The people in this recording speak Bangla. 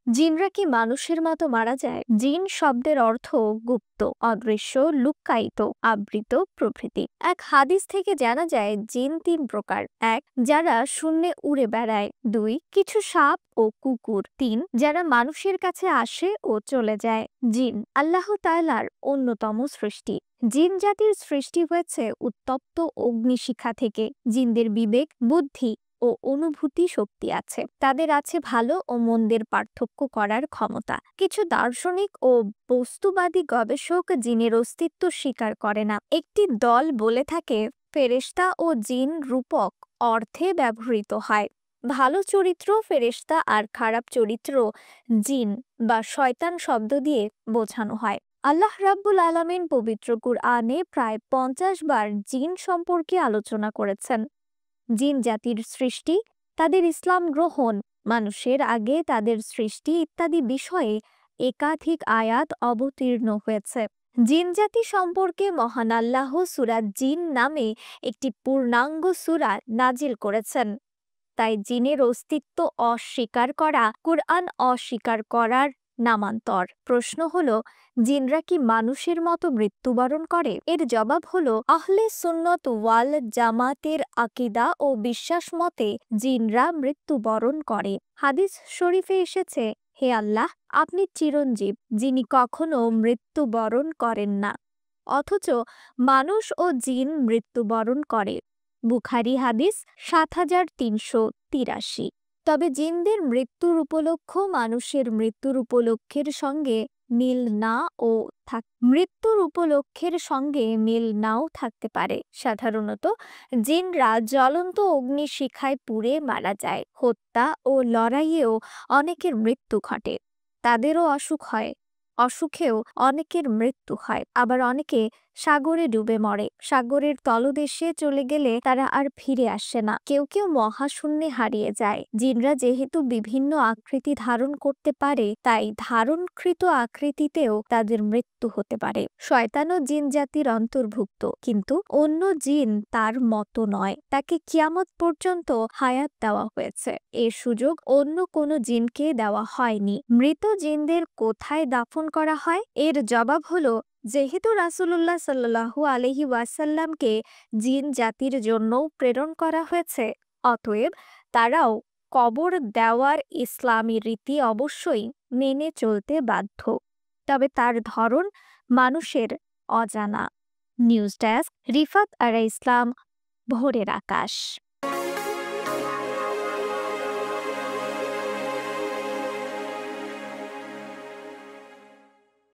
জিনরা কি মানুষের মতো মারা যায়? জিন শব্দের অর্থ গুপ্ত, অদৃশ্য, লুক্কায়িত, আবৃত প্রভৃতি। এক হাদিস থেকে জানা যায় জিন তিন প্রকার: এক, যারা শূন্যে উড়ে বেড়ায়; দুই, কিছু সাপ ও কুকুর; তিন, যারা মানুষের কাছে আসে ও চলে যায়। জিন আল্লাহ তাআলার অন্যতম সৃষ্টি। জিন জাতির সৃষ্টি হয়েছে উত্তপ্ত অগ্নিশিখা থেকে। জিনদের বিবেক, বুদ্ধি ও অনুভূতি শক্তি আছে। তাদের আছে ভালো ও মন্দের পার্থক্য করার ক্ষমতা। কিছু দার্শনিক ও বস্তুবাদী গবেষক জিনের অস্তিত্ব স্বীকার করে না। একটি দল বলে থাকে ফেরেশতা ও জিন রূপক অর্থে ব্যবহৃত হয়। ভালো চরিত্র ফেরেশতা আর খারাপ চরিত্র জিন বা শয়তান শব্দ দিয়ে বোঝানো হয়। আল্লাহ রাব্বুল আলামিন পবিত্র কুরআনে প্রায় 50 বার জিন সম্পর্কে আলোচনা করেছেন। জিন জাতির সৃষ্টি, তাদের ইসলাম গ্রহণ, মানুষের আগে তাদের সৃষ্টি ইত্যাদি বিষয়ে একাধিক আয়াত অবতীর্ণ হয়েছে। জিন জাতি সম্পর্কে মহান আল্লাহ সূরা জিন নামে একটি পূর্ণাঙ্গ সূরা নাজিল করেছেন। তাই জিনের অস্তিত্ব অস্বীকার করা কুরআন অস্বীকার করার নামান্তর। প্রশ্ন হলো, জিনরা কি মানুষের মতো মৃত্যুবরণ করে? এর জবাব হলো, আহলে সুন্নত ওয়াল জামাতের আকীদা ও বিশ্বাস মতে জিনরা মৃত্যুবরণ করে। হাদিস শরীফে এসেছে, হে আল্লাহ, আপনি চিরঞ্জীব, যিনি কখনো মৃত্যুবরণ করেন না। অথচ মানুষ ও জিন মৃত্যুবরণ করে। বুখারী হাদিস ৭৩৮৩। তবে জিনদের মৃত্যুর উপলক্ষ মানুষের মৃত্যুর উপলক্ষের সঙ্গে মিল না ও মৃত্যুর উপলক্ষের সঙ্গে মিল নাও থাকতে পারে। সাধারণত জিনরা জ্বলন্ত অগ্নিশিখায় পুড়ে মারা যায়। হত্যা ও লড়াইয়েও অনেকের মৃত্যু ঘটে। তাদেরও অসুখ হয়। অসুখেও অনেকের মৃত্যু হয়। আবার অনেকে সাগরে ডুবে মরে। সাগরের তলদেশে চলে গেলে তারা আর ফিরে আসে না। কেউ কেউ মহাশূন্যে হারিয়ে যায়। জিনরা যেহেতু বিভিন্ন আকৃতি ধারণ করতে পারে, তাই ধারণকৃত আকৃতিতেও তাদের মৃত্যু হতে পারে। শয়তানও জিন জাতির অন্তর্ভুক্ত, কিন্তু অন্য জিন তার মতো নয়। তাকে কিয়ামত পর্যন্ত হায়াত দেওয়া হয়েছে। এর সুযোগ অন্য কোনো জিনকে দেওয়া হয়নি। মৃত জিনদের কোথায় দাফন করা হয়? এর জবাব হলো, যেহেতু রাসূলুল্লাহ সাল্লাল্লাহু আলাইহি ওয়াসাল্লামকে জিন জাতির জন্যও প্রেরণ করা হয়েছে, অতএব তারাও কবর দেওয়ার ইসলামী রীতি অবশ্যই মেনে চলতে বাধ্য। তবে তার ধরন মানুষের অজানা। নিউজ ডেস্ক, রিফাত আরা ইসলাম, ভোরের আকাশ।